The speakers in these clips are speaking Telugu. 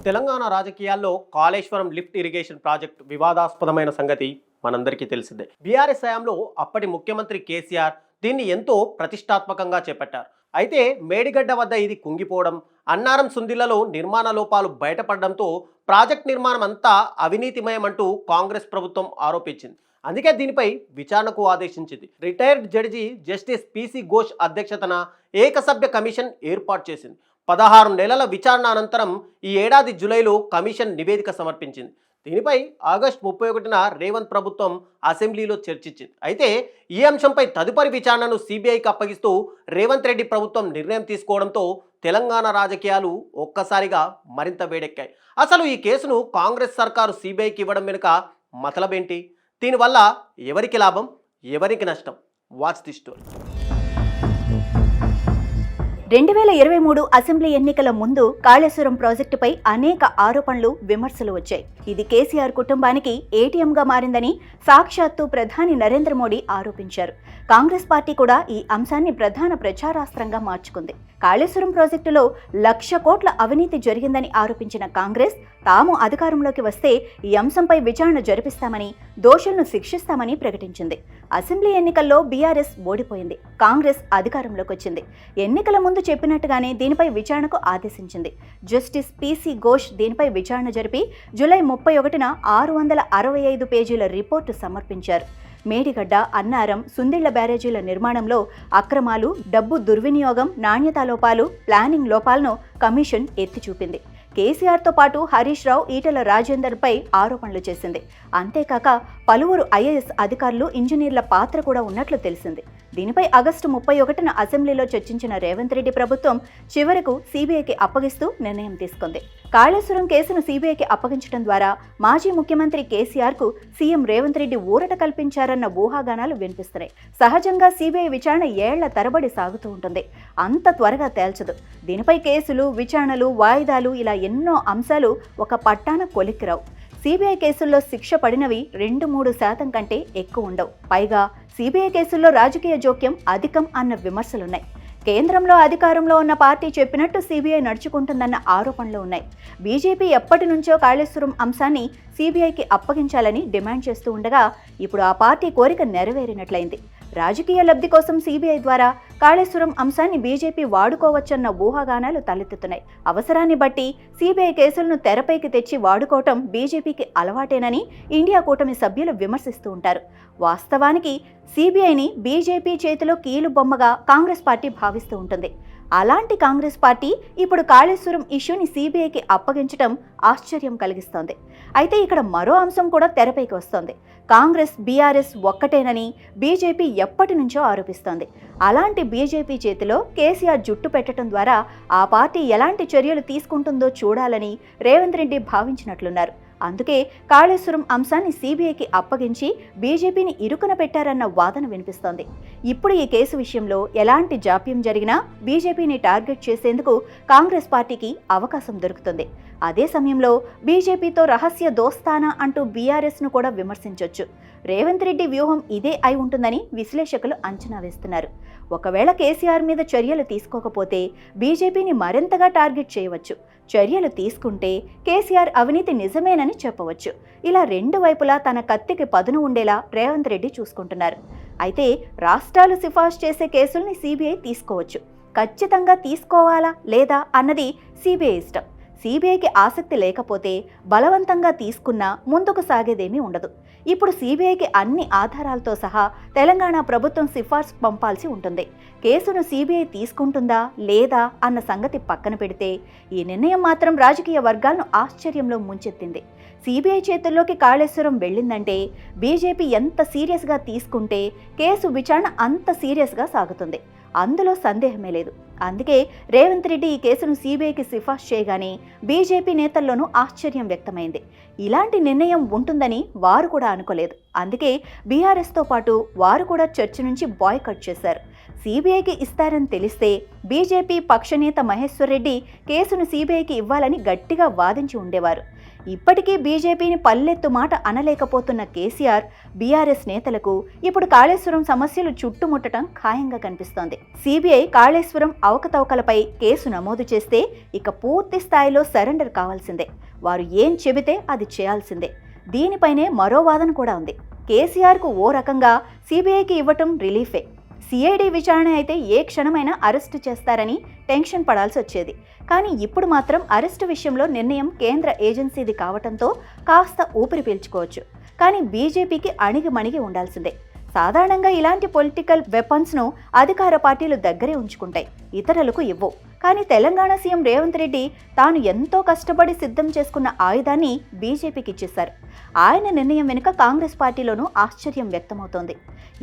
తెలంగాణ రాజకీయాల్లో కాళేశ్వరం లిఫ్ట్ ఇరిగేషన్ ప్రాజెక్ట్ వివాదాస్పదమైన సంగతి మనందరికీ తెలిసిందే. బీఆర్ఎస్ హయాంలో అప్పటి ముఖ్యమంత్రి కేసీఆర్ దీన్ని ఎంతో ప్రతిష్టాత్మకంగా చేపట్టారు. అయితే మేడిగడ్డ వద్ద ఇది కుంగిపోవడం, అన్నారం సుందిళ్లలో నిర్మాణ లోపాలు బయటపడడంతో ప్రాజెక్ట్ నిర్మాణం అంతా అవినీతిమయమంటూ కాంగ్రెస్ ప్రభుత్వం ఆరోపించింది. అందుకే దీనిపై విచారణకు ఆదేశించింది. Retired judge justice PC Ghosh అధ్యక్షతన ఏకసభ్య కమిషన్ ఏర్పాటు చేసింది. 16 నెలల విచారణ అనంతరం ఈ ఏడాది జూలైలో కమిషన్ నివేదిక సమర్పించింది. దీనిపై ఆగస్టు 31న రేవంత్ ప్రభుత్వం అసెంబ్లీలో చర్చించింది. అయితే ఈ అంశంపై తదుపరి విచారణను సిబిఐకి అప్పగిస్తూ రేవంత్ రెడ్డి ప్రభుత్వం నిర్ణయం తీసుకోవడంతో తెలంగాణ రాజకీయాలు ఒక్కసారిగా మరింత వేడెక్కాయి. అసలు ఈ కేసును కాంగ్రెస్ సర్కారు సిబిఐకి ఇవ్వడం వెనుక మతలబేంటి? దీనివల్ల ఎవరికి లాభం, ఎవరికి నష్టం? Watch the story. 2023 అసెంబ్లీ ఎన్నికల ముందు కాళేశ్వరం ప్రాజెక్టుపై అనేక ఆరోపణలు, విమర్శలు వచ్చాయి. ఇది కేసీఆర్ కుటుంబానికి ఏటీఎంగా మారిందని సాక్షాత్తు ప్రధాని నరేంద్ర మోడీ ఆరోపించారు. కాంగ్రెస్ పార్టీ కూడా ఈ అంశాన్ని ప్రధాన ప్రచారాస్త్రంగా మార్చుకుంది. కాళేశ్వరం ప్రాజెక్టులో 1,00,000 కోట్ల అవినీతి జరిగిందని ఆరోపించిన కాంగ్రెస్ తాము అధికారంలోకి వస్తే ఈ అంశంపై విచారణ జరిపిస్తామని, దోషులను శిక్షిస్తామని ప్రకటించింది. అసెంబ్లీ ఎన్నికల్లో బీఆర్ఎస్ ఓడిపోయింది, కాంగ్రెస్ అధికారంలోకి వచ్చింది. ఎన్నికల ముందు చెప్పినట్టుగానే దీనిపై విచారణకు ఆదేశించింది. జస్టిస్ పిసి ఘోష్ దీనిపై విచారణ జరిపి జూలై 31న 665 పేజీల రిపోర్టు సమర్పించారు. మేడిగడ్డ, అన్నారం, సుందిళ్ల బ్యారేజీల నిర్మాణంలో అక్రమాలు, డబ్బు దుర్వినియోగం, నాణ్యతా లోపాలు, ప్లానింగ్ లోపాలను కమిషన్ ఎత్తి చూపింది. కేసీఆర్తో పాటు హరీష్ రావు, ఈటెల రాజేందర్పై ఆరోపణలు చేసింది. అంతేకాక పలువురు ఐఏఎస్ అధికారులు, ఇంజనీర్ల పాత్ర కూడా ఉన్నట్లు తెలిసింది. దీనిపై ఆగస్టు 31న అసెంబ్లీలో చర్చించిన రేవంత్ రెడ్డి ప్రభుత్వం చివరకు సీబీఐకి అప్పగిస్తూ నిర్ణయం తీసుకుంది. కాళేశ్వరం కేసును సీబీఐకి అప్పగించడం ద్వారా మాజీ ముఖ్యమంత్రి కేసీఆర్కు సీఎం రేవంత్ రెడ్డి ఊరట కల్పించారన్న ఊహాగానాలు వినిపిస్తున్నాయి. సహజంగా సీబీఐ విచారణ ఏళ్ల తరబడి సాగుతూ ఉంటుంది, అంత త్వరగా తేల్చదు. దీనిపై కేసులు, విచారణలు, వాయిదాలు, ఇలా ఎన్నో అంశాలు ఒక పట్టాన కొలిక్కిరావు. సీబీఐ కేసుల్లో శిక్ష పడినవి 2-3% కంటే ఎక్కువ ఉండవు. పైగా సీబీఐ కేసుల్లో రాజకీయ జోక్యం అధికం అన్న విమర్శలున్నాయి. కేంద్రంలో అధికారంలో ఉన్న పార్టీ చెప్పినట్టు సీబీఐ నడుచుకుంటుందన్న ఆరోపణలు ఉన్నాయి. బీజేపీ ఎప్పటి నుంచో కాళేశ్వరం అంశాన్ని సీబీఐకి అప్పగించాలని డిమాండ్ చేస్తూ ఉండగా ఇప్పుడు ఆ పార్టీ కోరిక నెరవేరినట్లయింది. రాజకీయ లబ్ధి కోసం సీబీఐ ద్వారా కాళేశ్వరం అంశాన్ని బీజేపీ వాడుకోవచ్చన్న ఊహాగానాలు తలెత్తుతున్నాయి. అవసరాన్ని బట్టి సీబీఐ కేసులను తెరపైకి తెచ్చి వాడుకోవటం బీజేపీకి అలవాటేనని ఇండియా కూటమి సభ్యులు విమర్శిస్తూ ఉంటారు. వాస్తవానికి సీబీఐని బీజేపీ చేతిలో కీలు బొమ్మగా కాంగ్రెస్ పార్టీ భావిస్తూ ఉంటుంది. అలాంటి కాంగ్రెస్ పార్టీ ఇప్పుడు కాళేశ్వరం ఇష్యూని సీబీఐకి అప్పగించడం ఆశ్చర్యం కలిగిస్తోంది. అయితే ఇక్కడ మరో అంశం కూడా తెరపైకి వస్తోంది. కాంగ్రెస్, బీఆర్ఎస్ ఒక్కటేనని బీజేపీ ఎప్పటి నుంచో ఆరోపిస్తోంది. అలాంటి బీజేపీ చేతిలో కేసీఆర్ జుట్టు పెట్టడం ద్వారా ఆ పార్టీ ఎలాంటి చర్యలు తీసుకుంటుందో చూడాలని రేవంత్ రెడ్డి భావించినట్లున్నారు. అందుకే కాళేశ్వరం అంశాన్ని సీబీఐకి అప్పగించి బీజేపీని ఇరుకున పెట్టారన్న వాదన వినిపిస్తోంది. ఇప్పుడు ఈ కేసు విషయంలో ఎలాంటి జాప్యం జరిగినా బీజేపీని టార్గెట్ చేసేందుకు కాంగ్రెస్ పార్టీకి అవకాశం దొరుకుతుంది. అదే సమయంలో బీజేపీతో రహస్య దోస్తానా అంటూ బీఆర్ఎస్ను కూడా విమర్శించొచ్చు. రేవంత్ రెడ్డి వ్యూహం ఇదే అయి ఉంటుందని విశ్లేషకులు అంచనా వేస్తున్నారు. ఒకవేళ కేసీఆర్ మీద చర్యలు తీసుకోకపోతే బీజేపీని మరింతగా టార్గెట్ చేయవచ్చు. చర్యలు తీసుకుంటే కేసీఆర్ అవినీతి నిజమేనని చెప్పవచ్చు. ఇలా రెండు వైపులా తన కత్తికి పదును ఉండేలా రేవంత్ రెడ్డి చూసుకుంటున్నారు. అయితే రాష్ట్రాలు సిఫార్సు చేసే కేసుల్ని సీబీఐ తీసుకోవచ్చు. ఖచ్చితంగా తీసుకోవాలా లేదా అన్నది సీబీఐ ఇష్టం. సీబీఐకి ఆసక్తి లేకపోతే బలవంతంగా తీసుకున్నా ముందుకు సాగేదేమీ ఉండదు. ఇప్పుడు సీబీఐకి అన్ని ఆధారాలతో సహా తెలంగాణ ప్రభుత్వం సిఫార్సు పంపాల్సి ఉంటుంది. కేసును సీబీఐ తీసుకుంటుందా లేదా అన్న సంగతి పక్కన పెడితే ఈ నిర్ణయం మాత్రం రాజకీయ వర్గాలను ఆశ్చర్యంలో ముంచెత్తింది. సీబీఐ చేతుల్లోకి కాళేశ్వరం వెళ్ళిందంటే బీజేపీ ఎంత సీరియస్గా తీసుకుంటే కేసు విచారణ అంత సీరియస్గా సాగుతుంది. అందులో సందేహమే లేదు. అందుకే రేవంత్ రెడ్డి ఈ కేసును సీబీఐకి సిఫార్సు చేయగానే బీజేపీ నేతల్లోనూ ఆశ్చర్యం వ్యక్తమైంది. ఇలాంటి నిర్ణయం ఉంటుందని వారు కూడా అనుకోలేదు. అందుకే బీఆర్ఎస్తో పాటు వారు కూడా చర్చ నుంచి బాయ్కట్ చేశారు. సీబీఐకి ఇస్తారని తెలిస్తే బీజేపీ పక్షనేత మహేశ్వర్ రెడ్డి కేసును సీబీఐకి ఇవ్వాలని గట్టిగా వాదించి ఉండేవారు. ఇప్పటికీ బీజేపీని పల్లెత్తు మాట అనలేకపోతున్న కేసీఆర్, బీఆర్ఎస్ నేతలకు ఇప్పుడు కాళేశ్వరం సమస్యలు చుట్టుముట్టడం ఖాయంగా కనిపిస్తోంది. సిబిఐ కాళేశ్వరం అవకతవకలపై కేసు నమోదు చేస్తే ఇక పూర్తి స్థాయిలో సరెండర్ కావాల్సిందే. వారు ఏం చెబితే అది చేయాల్సిందే. దీనిపైనే మరో వాదన కూడా ఉంది. కేసీఆర్కు ఓ రకంగా సిబిఐకి ఇవ్వటం రిలీఫే. సిఐడి విచారణ అయితే ఏ క్షణమైనా అరెస్టు చేస్తారని టెన్షన్ పడాల్సి వచ్చేది. కానీ ఇప్పుడు మాత్రం అరెస్టు విషయంలో నిర్ణయం కేంద్ర ఏజెన్సీది కావటంతో కాస్త ఊపిరి పీల్చుకోవచ్చు. కానీ బీజేపీకి అణిగిమణిగి ఉండాల్సిందే. సాధారణంగా ఇలాంటి పొలిటికల్ వెపన్స్ను అధికార పార్టీలు దగ్గరే ఉంచుకుంటాయి, ఇతరులకు ఇవ్వవు. కానీ తెలంగాణ సీఎం రేవంత్ రెడ్డి తాను ఎంతో కష్టపడి సిద్ధం చేసుకున్న ఆయుధాన్ని బీజేపీకి ఇచ్చేశారు. ఆయన నిర్ణయం వెనుక కాంగ్రెస్ పార్టీలోనూ ఆశ్చర్యం వ్యక్తమవుతోంది.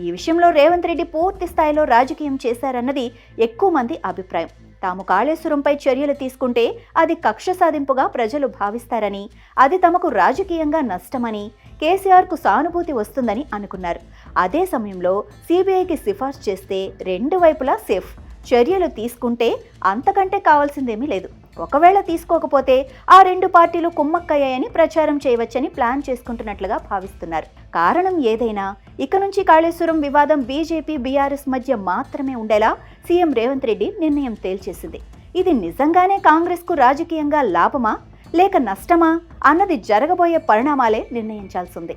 ఈ విషయంలో రేవంత్ రెడ్డి పూర్తి స్థాయిలో రాజకీయం చేశారన్నది ఎక్కువ మంది అభిప్రాయం. తాము కాళేశ్వరంపై చర్యలు తీసుకుంటే అది కక్ష సాధింపుగా ప్రజలు భావిస్తారని, అది తమకు రాజకీయంగా నష్టమని, కేసీఆర్కు సానుభూతి వస్తుందని అనుకున్నారు. అదే సమయంలో సిబిఐకి సిఫార్సు చేస్తే రెండు వైపులా సేఫ్. చర్యలు తీసుకుంటే అంతకంటే కావాల్సిందేమీ లేదు. ఒకవేళ తీసుకోకపోతే ఆ రెండు పార్టీలు కుమ్మక్కయ్యాయని ప్రచారం చేయవచ్చని ప్లాన్ చేసుకుంటున్నట్లుగా భావిస్తున్నారు. కారణం ఏదైనా ఇక నుంచి కాళేశ్వరం వివాదం బీజేపీ, బీఆర్ఎస్ మధ్య మాత్రమే ఉండేలా సీఎం రేవంత్ రెడ్డి నిర్ణయం తేల్చేసింది. ఇది నిజంగానే కాంగ్రెస్కు రాజకీయంగా లాభమా లేక నష్టమా అన్నది జరగబోయే పరిణామాలే నిర్ణయించాల్సింది.